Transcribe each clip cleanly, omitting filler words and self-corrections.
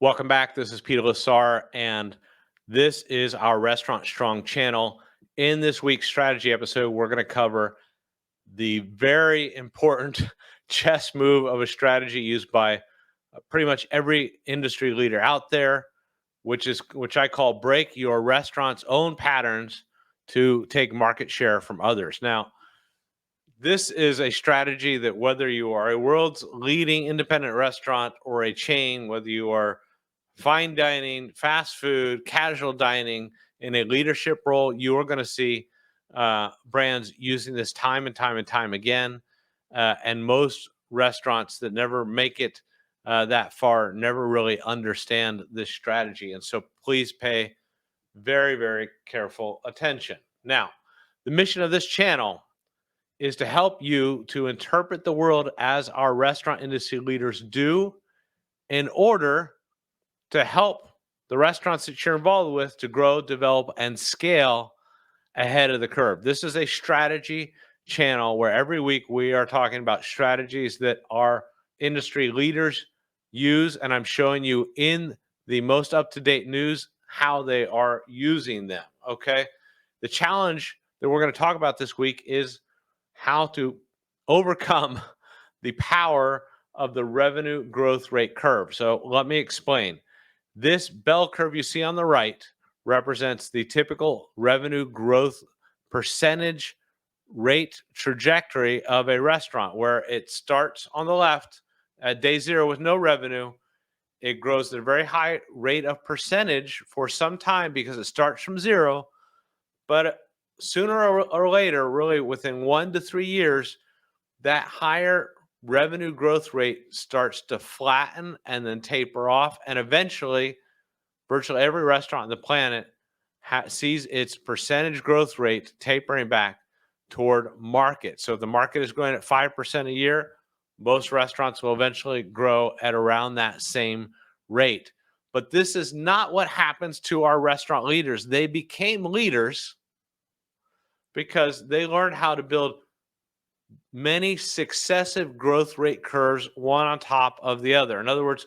Welcome back. This is Peter LeSar, and this is our Restaurant Strong channel. In this week's strategy episode, we're going to cover the very important chess move of a strategy used by pretty much every industry leader out there, which I call break your restaurant's own patterns to take market share from others. Now, this is a strategy that whether you are a world's leading independent restaurant or a chain, whether you are fine dining, fast food, casual dining in a leadership role, you are going to see brands using this time and time and time again. And most restaurants that never make it that far never really understand this strategy. And so please pay very, very careful attention. Now, the mission of this channel is to help you to interpret the world as our restaurant industry leaders do in order to help the restaurants that you're involved with to grow, develop, and scale ahead of the curve. This is a strategy channel where every week we are talking about strategies that our industry leaders use, and I'm showing you in the most up-to-date news how they are using them, okay? The challenge that we're going to talk about this week is how to overcome the power of the revenue growth rate curve. So let me explain. This bell curve you see on the right represents the typical revenue growth percentage rate trajectory of a restaurant, where it starts on the left at day zero with no revenue. It grows at a very high rate of percentage for some time because it starts from zero, but sooner or later, really within 1 to 3 years, that higher revenue growth rate starts to flatten and then taper off. And eventually, virtually every restaurant on the planet sees its percentage growth rate tapering back toward market. So if the market is growing at 5% a year, most restaurants will eventually grow at around that same rate. But this is not what happens to our restaurant leaders. They became leaders because they learned how to build many successive growth rate curves, one on top of the other. In other words,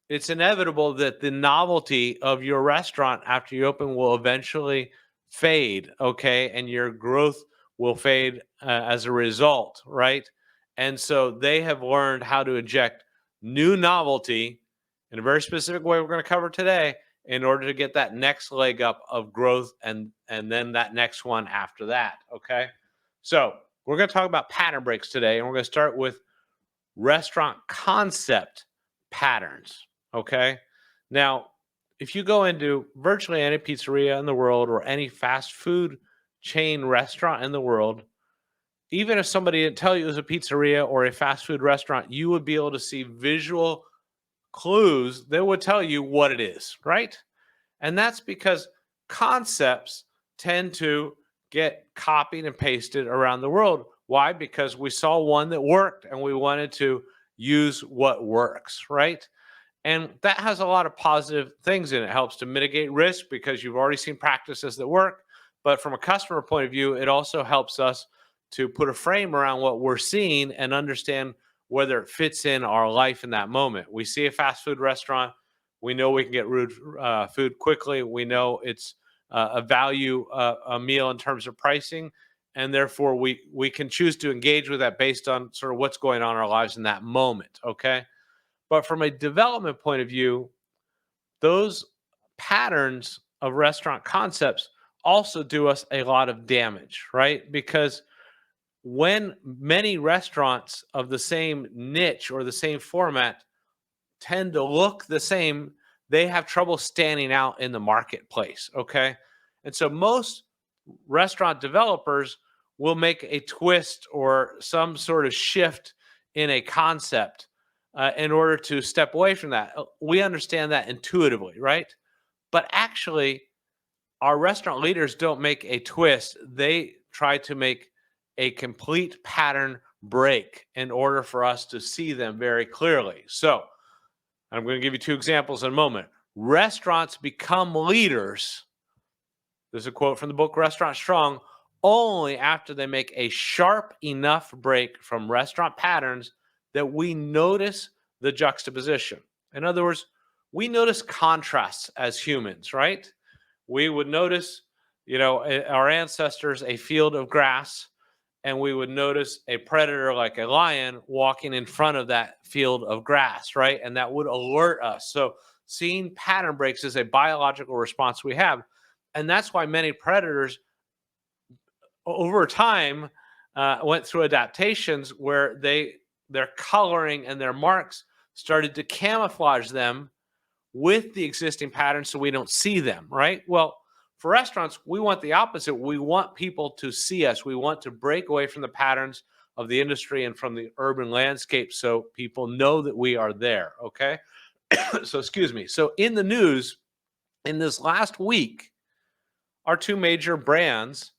it's inevitable that the novelty of your restaurant after you open will eventually fade, okay? And your growth will fade as a result, right? And so they have learned how to inject new novelty in a very specific way we're going to cover today in order to get that next leg up of growth and then that next one after that, okay? So we're going to talk about pattern breaks today, and we're going to start with restaurant concept patterns, okay? Now, if you go into virtually any pizzeria in the world or any fast food chain restaurant in the world, even if somebody didn't tell you it was a pizzeria or a fast food restaurant, you would be able to see visual clues that would tell you what it is, right? And that's because concepts tend to get copied and pasted around the world. Why? Because we saw one that worked and we wanted to use what works, right? And that has a lot of positive things in it. It helps to mitigate risk because you've already seen practices that work. But from a customer point of view, it also helps us to put a frame around what we're seeing and understand whether it fits in our life in that moment. We see a fast food restaurant. We know we can get food quickly. We know it's a value a meal in terms of pricing. And therefore, we can choose to engage with that based on sort of what's going on in our lives in that moment, okay? But from a development point of view, those patterns of restaurant concepts also do us a lot of damage, right? Because when many restaurants of the same niche or the same format tend to look the same, they have trouble standing out in the marketplace, okay? And so most restaurant developers will make a twist or some sort of shift in a concept in order to step away from that. We understand that intuitively, right? But actually, our restaurant leaders don't make a twist. They try to make a complete pattern break in order for us to see them very clearly. So I'm going to give you two examples in a moment. Restaurants become leaders. There's a quote from the book Restaurant Strong, only after they make a sharp enough break from restaurant patterns that we notice the juxtaposition. In other words, we notice contrasts as humans, right? We would notice, our ancestors, a field of grass, and we would notice a predator like a lion walking in front of that field of grass, right? And that would alert us. So seeing pattern breaks is a biological response we have. And that's why many predators over time went through adaptations where their coloring and their marks started to camouflage them with the existing patterns so we don't see them, right? Well, for restaurants, we want the opposite. We want people to see us. We want to break away from the patterns of the industry and from the urban landscape so people know that we are there, okay? So, excuse me. So, in the news, in this last week, our two major brands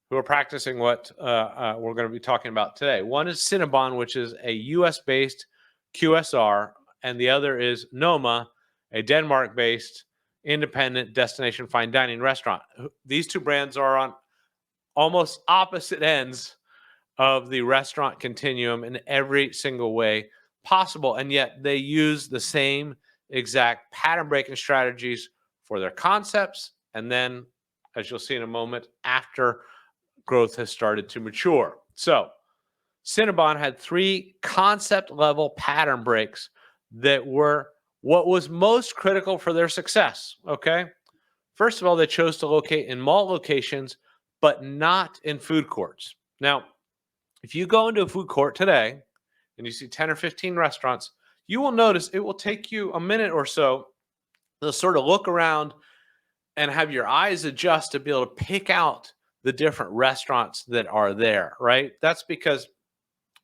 who are practicing what we're going to be talking about today. One is Cinnabon, which is a US-based QSR, and the other is Noma, a Denmark-based independent destination fine dining restaurant. These two brands are on almost opposite ends of the restaurant continuum in every single way possible, and yet they use the same exact pattern breaking strategies for their concepts, and then, as you'll see in a moment, after growth has started to mature. So Cinnabon had 3 concept level pattern breaks that were what was most critical for their success, okay? First of all, they chose to locate in mall locations, but not in food courts. Now, if you go into a food court today and you see 10 or 15 restaurants, you will notice it will take you a minute or so to sort of look around and have your eyes adjust to be able to pick out the different restaurants that are there, right? That's because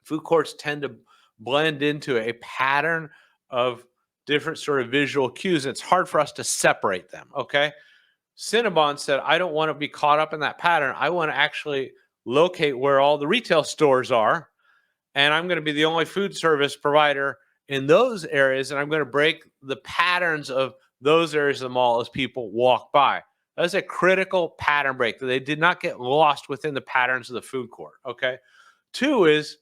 food courts tend to blend into a pattern of different sort of visual cues. It's hard for us to separate them, okay? Cinnabon said, I don't want to be caught up in that pattern. I want to actually locate where all the retail stores are, and I'm going to be the only food service provider in those areas, and I'm going to break the patterns of those areas of the mall as people walk by. That's a critical pattern break. They did not get lost within the patterns of the food court, okay? 2 is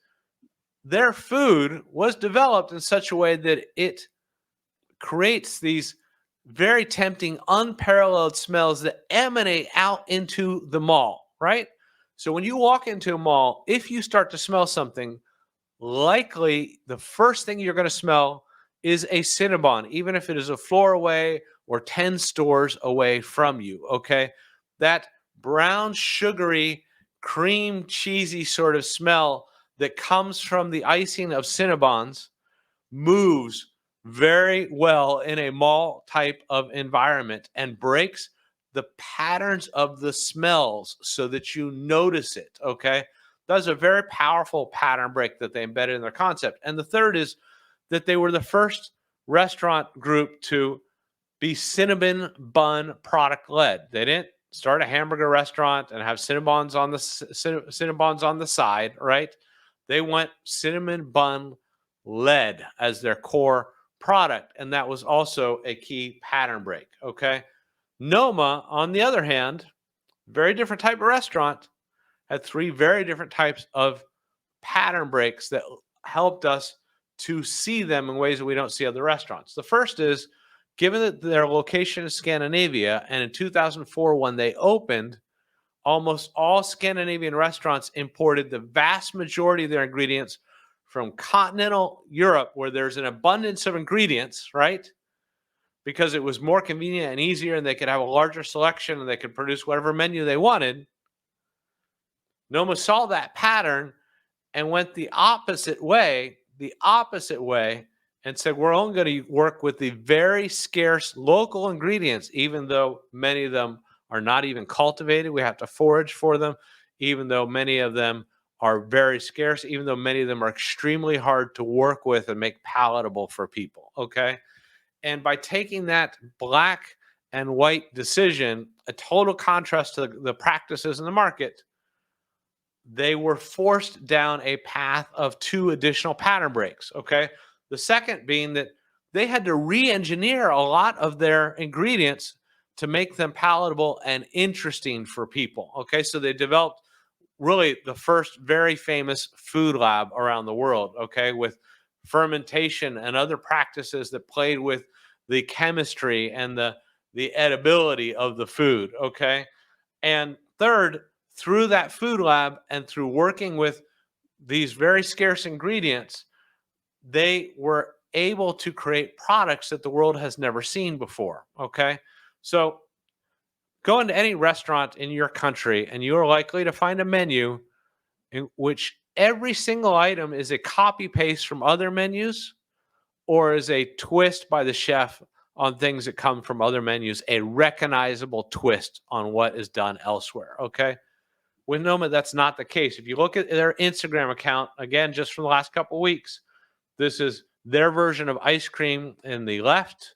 their food was developed in such a way that it creates these very tempting, unparalleled smells that emanate out into the mall, right? So when you walk into a mall, if you start to smell something, likely the first thing you're going to smell is a Cinnabon, even if it is a floor away or 10 stores away from you, okay? That brown, sugary, cream, cheesy sort of smell that comes from the icing of Cinnabons moves very well in a mall type of environment and breaks the patterns of the smells so that you notice it, okay? That's a very powerful pattern break that they embedded in their concept. And the third is that they were the first restaurant group to be Cinnabon bun product led. They didn't start a hamburger restaurant and have Cinnabons on the side, right? They went cinnamon bun led as their core product, and that was also a key pattern break, okay? Noma, on the other hand, very different type of restaurant, had 3 very different types of pattern breaks that helped us to see them in ways that we don't see other restaurants. The first is, given that their location is Scandinavia, and in 2004 when they opened, almost all Scandinavian restaurants imported the vast majority of their ingredients from continental Europe, where there's an abundance of ingredients, right? Because it was more convenient and easier, and they could have a larger selection, and they could produce whatever menu they wanted. Noma saw that pattern and went the opposite way, and said, we're only going to work with the very scarce local ingredients, even though many of them are not even cultivated. We have to forage for them, even though many of them are very scarce, even though many of them are extremely hard to work with and make palatable for people, okay? And by taking that black and white decision, a total contrast to the practices in the market, they were forced down a path of 2 additional pattern breaks, okay? The second being that they had to re-engineer a lot of their ingredients to make them palatable and interesting for people, okay? So they developed really the first very famous food lab around the world, okay, with fermentation and other practices that played with the chemistry and the edibility of the food, okay? And third, through that food lab and through working with these very scarce ingredients, they were able to create products that the world has never seen before, okay? So go into any restaurant in your country and you're likely to find a menu in which every single item is a copy paste from other menus or is a twist by the chef on things that come from other menus, a recognizable twist on what is done elsewhere, okay? With Noma, that's not the case. If you look at their Instagram account, again, just from the last couple of weeks, this is their version of ice cream in the left,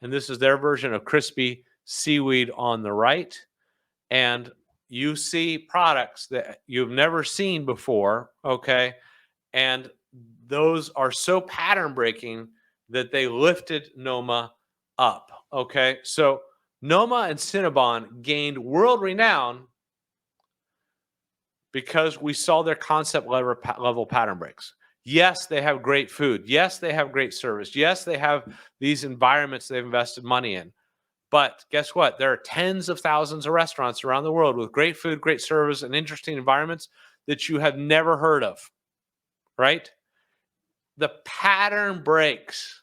and this is their version of crispy seaweed on the right. And you see products that you've never seen before, okay? And those are so pattern breaking that they lifted Noma up, okay? So Noma and Cinnabon gained world renown because we saw their concept level pattern breaks. Yes, they have great food. Yes, they have great service. Yes, they have these environments they've invested money in. But guess what? There are tens of thousands of restaurants around the world with great food, great service, and interesting environments that you have never heard of, right? The pattern breaks,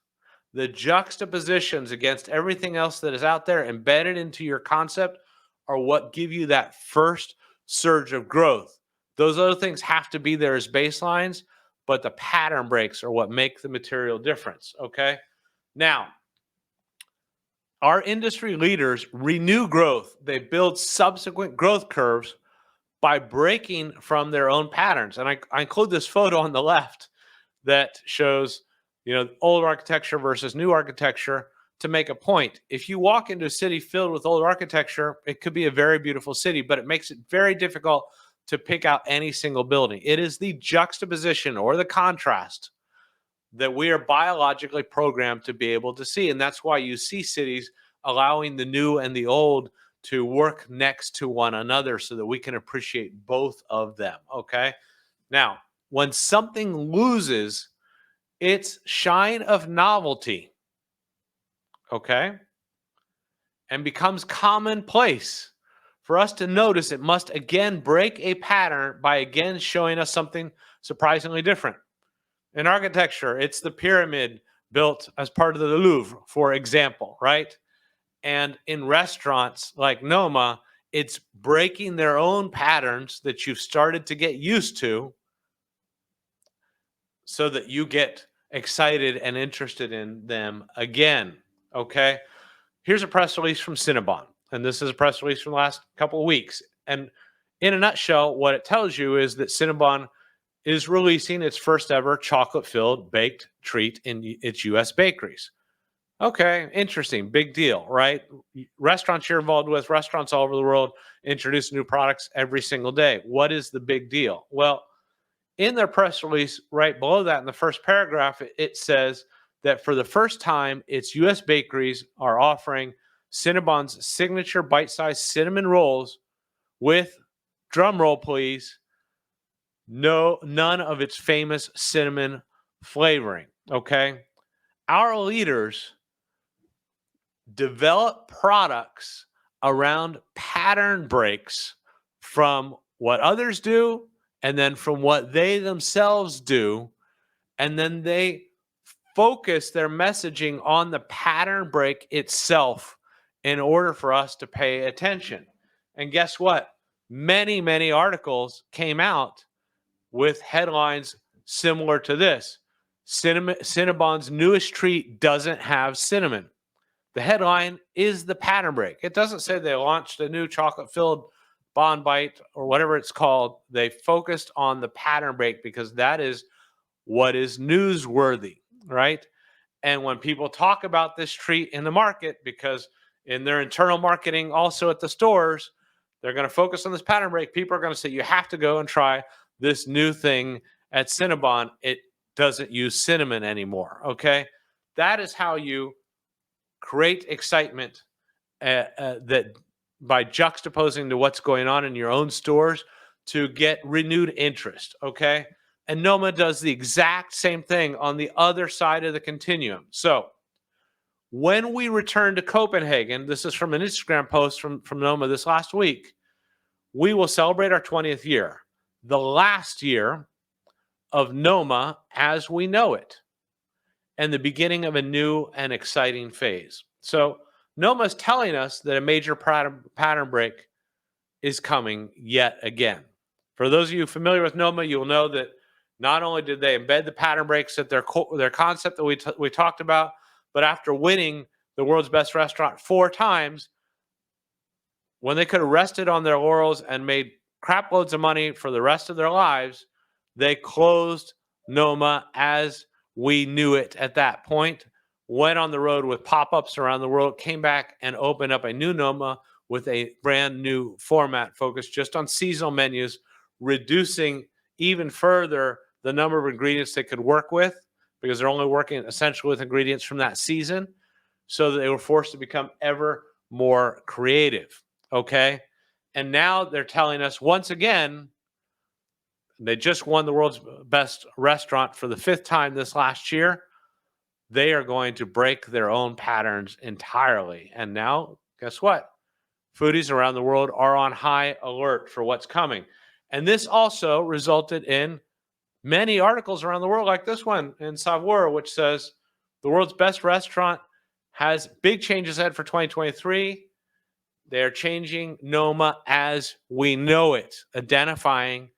the juxtapositions against everything else that is out there embedded into your concept are what give you that first surge of growth. Those other things have to be there as baselines, but the pattern breaks are what make the material difference, okay? Now, our industry leaders renew growth. They build subsequent growth curves by breaking from their own patterns. And I include this photo on the left that shows, old architecture versus new architecture to make a point. If you walk into a city filled with old architecture, it could be a very beautiful city, but it makes it very difficult to pick out any single building. It is the juxtaposition or the contrast that we are biologically programmed to be able to see. And that's why you see cities allowing the new and the old to work next to one another so that we can appreciate both of them, okay? Now, when something loses its shine of novelty, okay, and becomes commonplace, for us to notice, it must again break a pattern by again showing us something surprisingly different. In architecture, it's the pyramid built as part of the Louvre, for example, right? And in restaurants like Noma, it's breaking their own patterns that you've started to get used to so that you get excited and interested in them again, okay? Here's a press release from Cinnabon, and this is a press release from the last couple of weeks. And in a nutshell, what it tells you is that Cinnabon is releasing its first ever chocolate-filled baked treat in its U.S. bakeries. Okay, interesting, big deal, right? Restaurants you're involved with, restaurants all over the world introduce new products every single day. What is the big deal? Well, in their press release, right below that in the first paragraph, it says that for the first time, its U.S. bakeries are offering Cinnabon's signature bite-sized cinnamon rolls with, drum roll please, none of its famous cinnamon flavoring, okay? Our leaders develop products around pattern breaks from what others do and then from what they themselves do, and then they focus their messaging on the pattern break itself in order for us to pay attention. And guess what? Many, many articles came out with headlines similar to this. Cinnabon's newest treat doesn't have cinnamon. The headline is the pattern break. It doesn't say they launched a new chocolate-filled Bon Bite or whatever it's called. They focused on the pattern break because that is what is newsworthy, right? And when people talk about this treat in the market, because in their internal marketing also at the stores, they're going to focus on this pattern break. People are going to say, you have to go and try this new thing at Cinnabon. It doesn't use cinnamon anymore, okay? That is how you create excitement that by juxtaposing to what's going on in your own stores to get renewed interest, okay? And Noma does the exact same thing on the other side of the continuum. So When we return to Copenhagen, this is from an Instagram post from Noma this last week, we will celebrate our 20th year, the last year of Noma as we know it, and the beginning of a new and exciting phase. So Noma is telling us that a major pattern break is coming yet again. For those of you familiar with Noma, you will know that not only did they embed the pattern breaks at their concept that we talked about, but after winning the world's best restaurant 4 times, when they could have rested on their laurels and made crap loads of money for the rest of their lives, they closed Noma as we knew it at that point, went on the road with pop-ups around the world, came back and opened up a new Noma with a brand new format focused just on seasonal menus, reducing even further the number of ingredients they could work with because they're only working essentially with ingredients from that season, so that they were forced to become ever more creative. Okay. And now they're telling us once again, they just won the world's best restaurant for the 5th time this last year. They are going to break their own patterns entirely. And now, guess what? Foodies around the world are on high alert for what's coming. And this also resulted in many articles around the world, like this one in Savoir, which says the world's best restaurant has big changes ahead for 2023. They're changing Noma as we know it, identifying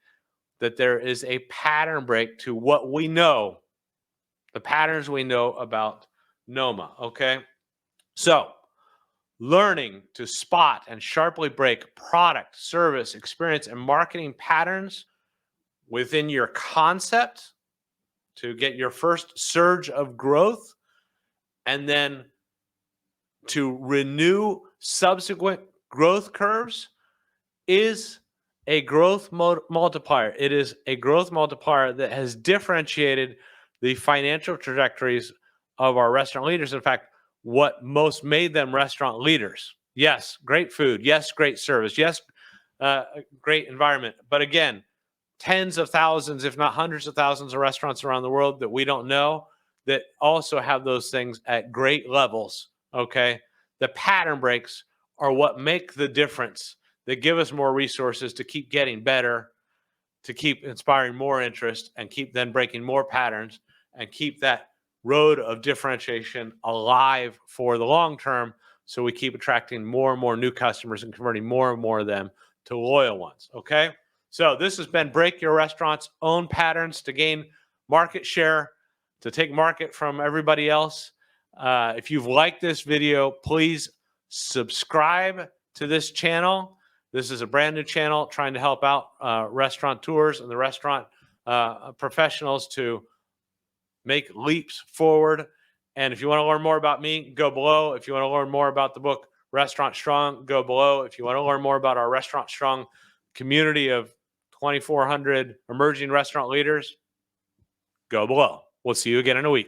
that there is a pattern break to what we know, the patterns we know about Noma, okay? So, learning to spot and sharply break product, service, experience, and marketing patterns within your concept to get your first surge of growth, and then to renew subsequent growth curves is a growth multiplier. It is a growth multiplier that has differentiated the financial trajectories of our restaurant leaders. In fact, what most made them restaurant leaders. Yes, great food. Yes, great service. Yes, great environment. But again, tens of thousands, if not hundreds of thousands of restaurants around the world that we don't know that also have those things at great levels, okay? The pattern breaks are what make the difference. They give us more resources to keep getting better, to keep inspiring more interest, and keep then breaking more patterns, and keep that road of differentiation alive for the long term, so we keep attracting more and more new customers and converting more and more of them to loyal ones, okay? So this has been Break Your Restaurant's Own Patterns to gain market share, to take market from everybody else. If you've liked this video, please subscribe to this channel. This is a brand new channel trying to help out restaurateurs and the restaurant professionals to make leaps forward. And if you want to learn more about me, go below. If you want to learn more about the book Restaurant Strong, go below. If you want to learn more about our Restaurant Strong community of 2,400 emerging restaurant leaders, go below. We'll see you again in a week.